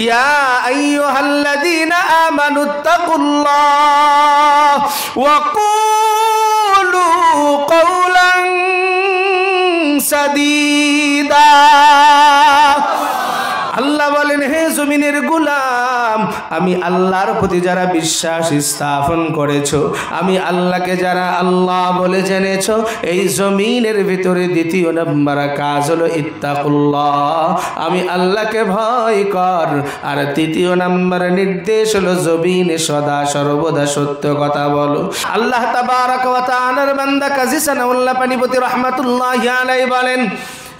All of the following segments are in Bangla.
ইয়া আইয়ুহাল্লাযীনা আমানুত্তাকুল্লাহ ওয়া কুলু কওলান সাদীদা। আল্লাহ বলেন, হে জমিনের গোলাম, আমি আল্লাহর প্রতি যারা বিশ্বাস স্থাপন করেছো, আমি আল্লাহকে যারা আল্লাহ বলে জেনেছো, এই জমিনের ভিতরে দ্বিতীয় নম্বর কাজ হলো ইত্তাকুল্লাহ, আমি আল্লাহকে ভয় কর। আর তৃতীয় নম্বর নির্দেশ হলো জমিনে সদা সর্বদা সত্য কথা বলো। আল্লাহ তাবারক ওয়া তাআলার বান্দা কাজী সানাউল্লাহ পানিপতি রাহমাতুল্লাহি আলাইহি বলেন,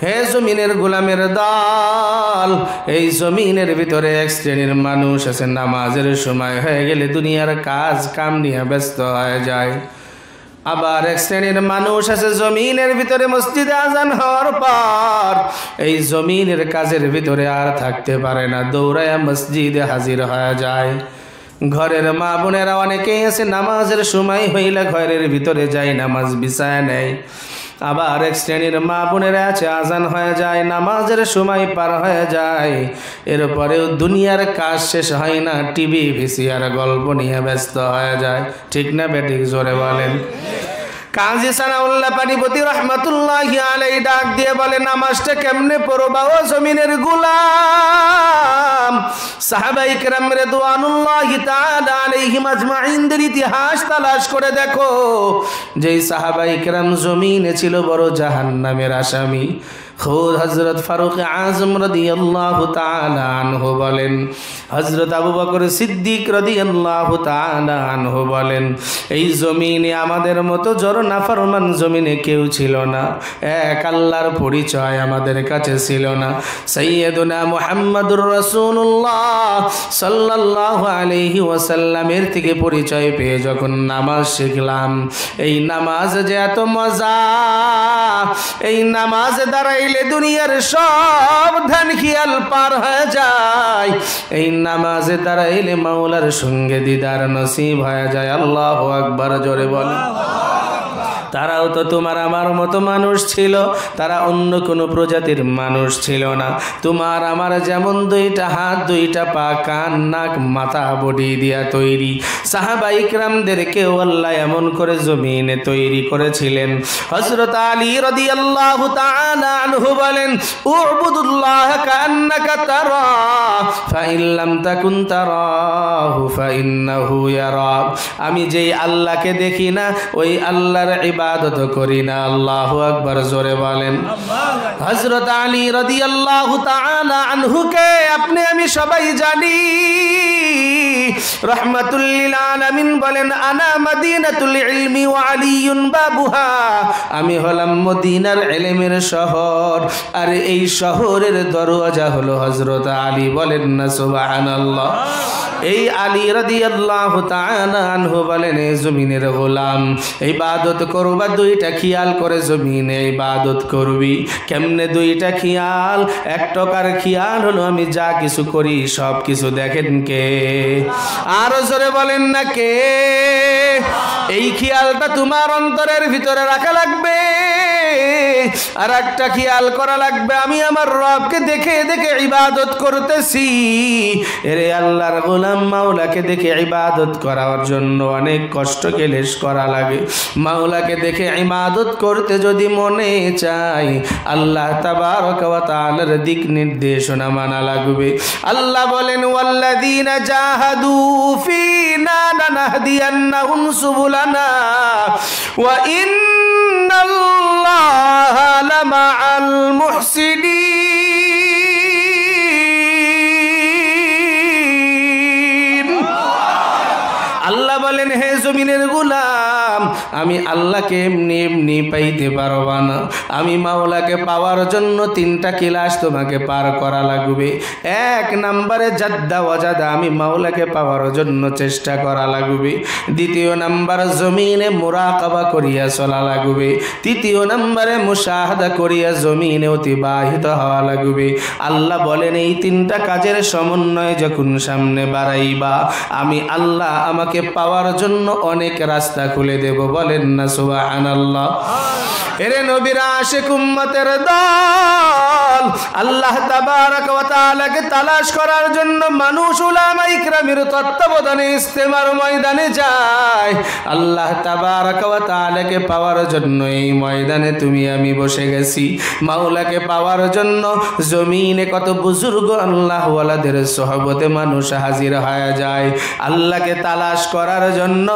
হে জমিনের গোলামের দল, এই জমিনের ভিতরে এক শ্রেণীর মানুষ আছে, নামাজের সময় হয়ে গেলে দুনিয়ার কাজ কাম নিয়ে ব্যস্ত হয়ে যায়। আবার এক শ্রেণীর মানুষ আছে জমিনের ভিতরে মসজিদে আজান হওয়ার পর এই জমিনের কাজের ভিতরে আর থাকতে পারে না, দৌড়ায়া মসজিদে হাজির হয়ে যায়। ঘরের মা বোনেরা অনেকেই আছে নামাজের সময় হইলে ঘরের ভিতরে যায়, নামাজ বিছায় নেয়। আবার এক শ্রেণীর মা বোনেরা আছে আজান হয়ে যায়, নামাজের সময় পার হয়ে যায়, এরপরেও দুনিয়ার কাজ শেষ হয় না, টিভি ভিসিআর গল্প নিয়ে ব্যস্ত হয়ে যায়। ঠিক না বেঠিক? জোরে বলেন। কাজী সানাউল্লাহ পানিপতি রাহমাতুল্লাহি আলাইহি ডাক দিয়ে বলে, নামাজটা কেমনে পড়বা ও জমিনের গোলাম? সাহাবায়ে কেরাম রিদওয়ানুল্লাহি তাআলা আলাইহিম আজমাইনদের ইতিহাস তালাশ করে দেখো, যেই সাহাবায়ে কেরাম জমিনে ছিল বড় জাহান্নামের আসামি। খুদ হযরত ফারুক আযম রাদিয়াল্লাহু তাআলা আনহু বলেন, হযরত আবু বকর সিদ্দিক রাদিয়াল্লাহু তাআলা আনহু বলেন, এই জমিনে আমাদের মতো জড় নাফরমান জমিনে কেউ ছিল না, এক আল্লাহর পরিচয় আমাদের কাছে ছিল না। সাইয়্যিদুনা মুহাম্মাদুর রাসূলুল্লাহ সাল্লাল্লাহু আলাইহি ওয়াসাল্লামের থেকে পরিচয় পেয়ে যখন নামাজ শিখলাম, এই নামাজ যে এত মজা, এই নামাজে দাঁড়াই দুনিয়ার সব ধ্যান খেয়াল পার হয়ে যায়, এই নামাজে দাঁড়াইলে মাওলার সঙ্গে দিদার নসিব হয়ে যায়। আল্লাহু আকবার, জোরে বল। তারাও তো তোমার আমার মতো মানুষ ছিল, তারা অন্য কোনো প্রজাতির মানুষ ছিল না। তোমার আমার যেমন দুইটা হাত, দুইটা পা, কান, নাক, মাথা, বডি দিয়া তৈরি, সাহাবায়ে কেরামদেরকেও আল্লাহ এমন করে জমিনে তৈরি করেছিলেন। হযরত আলী রাদিয়াল্লাহু তাআলা আনহু বলেন, উবুদুল্লাহ কান্নাকা তারা ফাইন লাম তাকুন তারাহু ফাইন্নাহু ইয়ারাক। আমি যেই আল্লাহকে দেখি না, ওই আল্লাহর ইবাদত করি না। আল্লাহু আকবার, জোরে বলেন। হযরত আলী রাদিয়াল্লাহু তাআলা আনহুকে আপনি আমি সবাই জানি, রাহমাতুল লিল আলামিন বলেন, আনা মদিনাতুল ইলমি ওয়া আলিয়ুন বাবুহা। আমি হলাম মদিনার ইলমের শহর, আর এই শহরের দরওয়াজা হলো হযরত আলী। বলেন না সুবহানাল্লাহ। এই আলী রাদিয়াল্লাহু তাআলা আনহু বলেন, এই জমিনের গোলাম, ইবাদত করবা দুইটা খেয়াল করে জমিনে ইবাদত করবি। কেমনে দুইটা খেয়াল? এক টাকার খেয়াল হলো আমি যা কিছু করি সব কিছু দেখেন কে? আরো জোরে বলেন না কে? এই খেয়ালটা তোমার অন্তরের ভিতরে রাখা লাগবে। আর একটা খেয়াল করা লাগবে, আমি আমার রবকে দেখে দেখে ইবাদত করতেছি। এরে আল্লাহর গোলাম, মাওলাকে দেখে ইবাদত করার জন্য অনেক কষ্ট ক্লেশ করা লাগে। মাওলাকে দেখে ইবাদত করতে যদি মনে চাই, আল্লাহ তাবারক ওয়া তাআলার দিক নির্দেশনা মানা লাগবে। আল্লাহ বলেন, ওয়াল্লাযীনা জাহাদু ফীনা লানাহদিয়ান্নাহুম সুবুলানা ওয়া ইন্নাল্লাহা লামাআল মুহসিনিন। আল্লাহ বলেন, হে জমিনের গোলাম, আমি আল্লাহকে এমনি এমনি পাইতে পারবা না। আমি মাওলাকে পাওয়ার জন্য তিনটা ক্লাস তোমাকে পার করা লাগবে। এক নম্বরে জাদ্দা ওয়াজাদা, আমি মাওলাকে পাওয়ার জন্য চেষ্টা করা লাগবে। দ্বিতীয় নম্বর জমিনে মুরাকাবা করিয়া চলা লাগবে। তৃতীয় নম্বরে মুশাহাদা করিয়া জমিনে অতিবাহিত হওয়া লাগবে। আল্লাহ বলেন, এই তিনটা কাজের সমন্বয় যখন সামনে বাড়াইবা, আমি আল্লাহ আমাকে পাওয়ার জন্য অনেক রাস্তা খুলে দেব। দেব, বলেন না সুবহানাল্লাহ। এরে নবীর আশিক উম্মতের দল, আল্লাহ তাবারক ওয়া তাআলাকে তালাশ করার জন্য মানুষ উলামা ইকরামের তত্ত্বাবধানে ইস্তেমার ময়দানে যায়। আল্লাহ তাবারক ওয়া তাআলাকে পাওয়ার জন্য এই ময়দানে তুমি আমি বসে গেছি। মাওলাকে পাওয়ার জন্য জমিনে কত বুজুর্গ আল্লাহ ওয়ালাদের সোহবতে মানুষ হাজির হয়ে যায়। আল্লাহকে তালাশ করার জন্য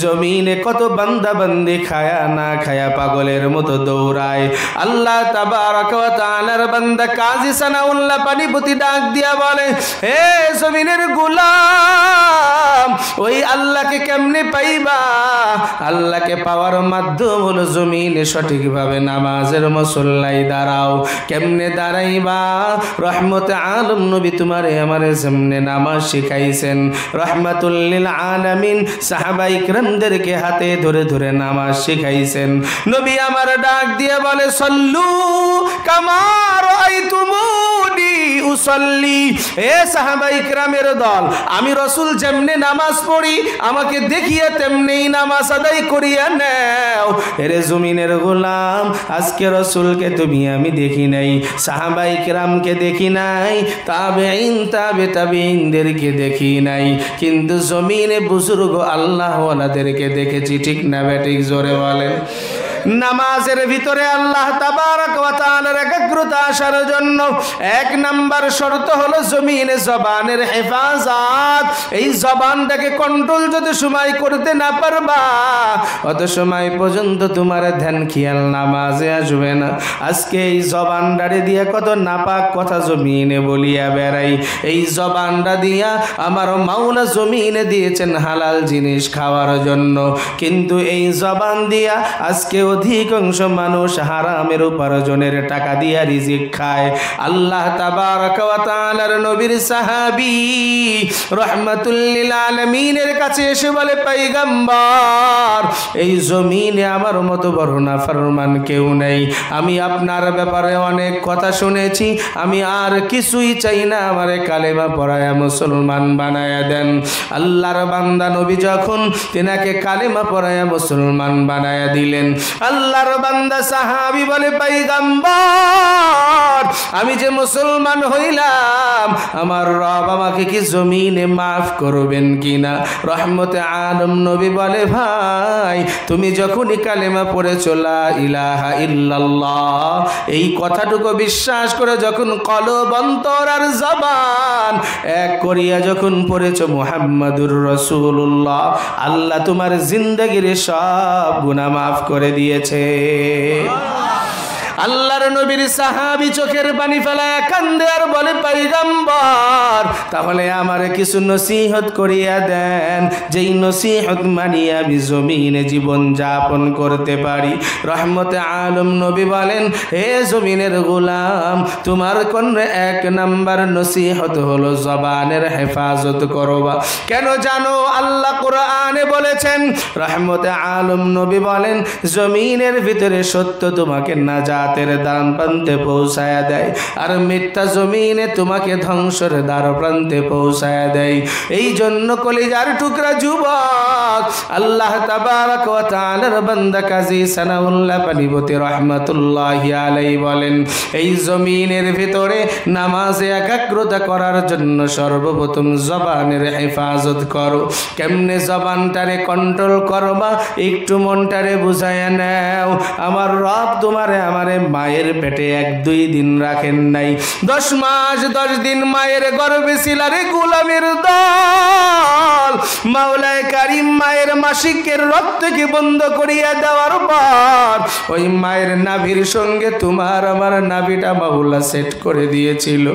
জমিনে কত বান্দা বান্দি খায়া না খায়া পাগলের মতো দৌড়ায়। আল্লাহ তাবারক ওয়া তাআলার বান্দা কাজী সানাউল্লাহ পানিপতি ডাক দিয়া বলে, হে জমিনের গোলাম, ওই আল্লাহকে কেমনে পাইবা? আল্লাহকে পাওয়ার মাধ্যম হলো জমিনে সঠিকভাবে নামাজের মুসল্লায় দাঁড়াও। কেমনে দাঁড়াইবা? রহমতে আলম নবী তোমারে আমারে সামনে নামাজ শিখাইছেন। রহমাতুল লিল আলামিন সাহাবায়ে কিরামদেরকে হাতে ধরে ধরে নামাজ শিখাইছেন। নবী আমার ডাক দিয়ে বলে, সল্লু কামা রাআইতুমুনি উসাল্লি। এ সাহাবায়ে কিরামের দল, আমি রাসূল যেমনে নামাজ পড়ি আমাকে দেখিয়ে তেমনিই নামাজ আদায় করিয়া নাও। এরে জমিনের গোলাম, আজকে রাসূলকে তুমি আমি দেখি নাই, সাহাবায়ে কিরামকে দেখি নাই, তাবেঈন তাবেঈনদেরকে দেখি নাই, কিন্তু জমিনে বুজুর্গ আল্লাহ ওয়ালাদেরকে দেখেছি। ঠিক না বেঠিক? জোরে বলেন। নামাজের ভিতরে আল্লাহ তাবারক ওয়া তাআলার একাগ্রতা আসার জন্য এক নাম্বার শর্ত হলো জমিনে জবানের হেফাজত। এই জবানটাকে কন্ট্রোল যদি সময় করতে না পারবা, অত সময় পর্যন্ত তোমার ধ্যান খেয়াল নামাজে আসবে না। আজকে এই জবানটারে দিয়া কত নাপাক কথা জমিনে বলিয়া বেড়াই। এই জবানটা দিয়া আমার মাওলা জমিনে দিয়েছেন হালাল জিনিস খাওয়ার জন্য, কিন্তু এই জবান দিয়া আজকে অধিকাংশ মানুষ হারামের উপার্জনের টাকা দিয়া রিজিক খায়। আল্লাহ তাবারক ওয়া তাআলার নবীর সাহাবী রহমাতুল লিল আলামিনের কাছে এসে বলে, পয়গম্বর, এই জমিনে আমার মতো বড় নাফরমান কেউ নেই। আমি আপনার ব্যাপারে অনেক কথা শুনেছি, আমি আর কিছুই চাই না, আমারে কালেমা পড়ায়া মুসলমান বানায়া দেন। আল্লাহর বান্দা নবী যখন তিনাকে কালেমা পড়ায়া মুসলমান বানায়া দিলেন, আল্লাহর বান্দা সাহাবী বলে, পয়গম্বর, আমি যে মুসলমান হইলাম, আমার রব আমাকে কি জমিনে মাফ করবেন কিনা? রহমতে আলম নবী বলে, ভাই, তুমি যখনই কালেমা পড়েছো লা ইলাহা ইল্লাল্লাহ, এই কথাটুকু বিশ্বাস করে যখন কলব, অন্তর আর জবান এক করিয়া যখন পড়েছো মুহাম্মাদুর রাসূলুল্লাহ, আল্লাহ তোমার জিন্দেগীর সব গুনাহ মাফ করে দিয়েছে। আল্লাহর নবীর সাহাবী চোখের পানি ফেলায় কান্দে আর বলে, পয়গম্বর, তাহলে আমার কিছু নসিহত করিয়া দেন, যেই নসিহত মানিয়ে আমি জমিনে জীবন যাপন করতে পারি। রহমতে আলম নবী বলেন, হে জমিনের গোলাম, তোমার কোন এক নাম্বার নসিহত হলো জবানের হেফাজত করবা। কেন জানো? আল্লাহ কোরআনে বলেছেন, রহমতে আলম নবী বলেন, জমিনের ভিতরে সত্য তোমাকে নাজাত দান প্রান্তে পৌঁছায়া দেয়, আর মিথ্যা জমিনে তোমাকে ধ্বংসের দ্বার প্রান্তে পৌঁছায়া দেয়। এই জন্য কলিজার টুকরা যুবক, আল্লাহ তাবারক ওয়া তাআলার বান্দা কাজী সানাউল্লাহ পানিপতি রাহমাতুল্লাহি আলাইহি বলেন, এই জমিনের ভিতরে নামাজে একাগ্রতা করার জন্য সর্বপ্রথম জবানের হেফাজত করো। কেমনে জবানটারে কন্ট্রোল করবা? একটু মনটারে বুঝাইয়া নাও। আমার রব তোমারে আমারে মায়ের পেটে 1-2 দিন রাখেন নাই, 10 মাস 10 দিন মায়ের গর্ভে ছিল রে গোলামের দল। মাওলায়ে কারীম মায়ের মাসিকের রক্তকে বন্ধ করিয়া দেওয়ার পর ওই মায়ের নাভির সঙ্গে তোমার আমার নাভিটা মাওলা সেট করে দিয়েছিল।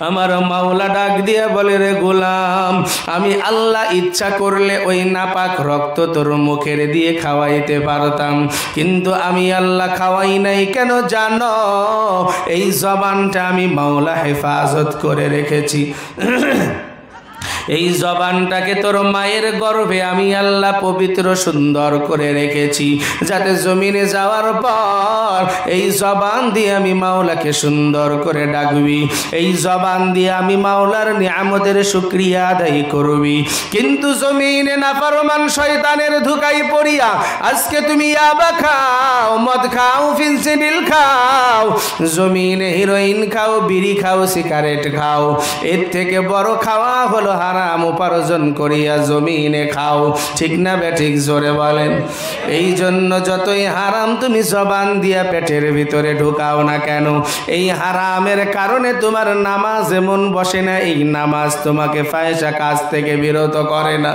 আমার মাওলা ডাক দিয়া বলে, রে গোলাম, আমি আল্লাহ ইচ্ছা করলে ওই নাপাক রক্ত তোর মুখের দিয়ে খাওয়াইতে পারতাম, কিন্তু আমি আল্লাহ খাওয়াই নাই। কেন জানো? এই জবানটা আমি মাওলা হেফাজত করে রেখেছি। এই জবানটাকে তোর মায়ের গর্ভে আমি আল্লাহ পবিত্র সুন্দর করে রেখেছি, যাতে জমিনে যাওয়ার পর এই জবান দিয়ে আমি মাওলাকে সুন্দর করে ডাকবি, এই জবান দিয়ে আমি মাওলার নিয়ামতের শুকরিয়া আদায় করবি। কিন্তু জমিনে নাফরমান শয়তানের ধোঁকায় পড়িয়া আজকে তুমি ইয়াবা খাও, মদ খাও, ফেন্সিডিল খাও, জমিনে হিরোইন খাও, বিড়ি খাও, সিগারেট খাও। এর থেকে বড় খাওয়া হলো হারাম উপার্জন করিয়া জমিনে খাও। ঠিক না বেঠিক? জোরে বলেন। এই জন্য যতই হারাম তুমি জবান দিয়া পেটের ভিতরে ঢুকাও না কেন, এই হারামের কারণে তোমার নামাজ এমন বসে না, এই নামাজ তোমাকে ফায়সা কাজ থেকে বিরত করে না।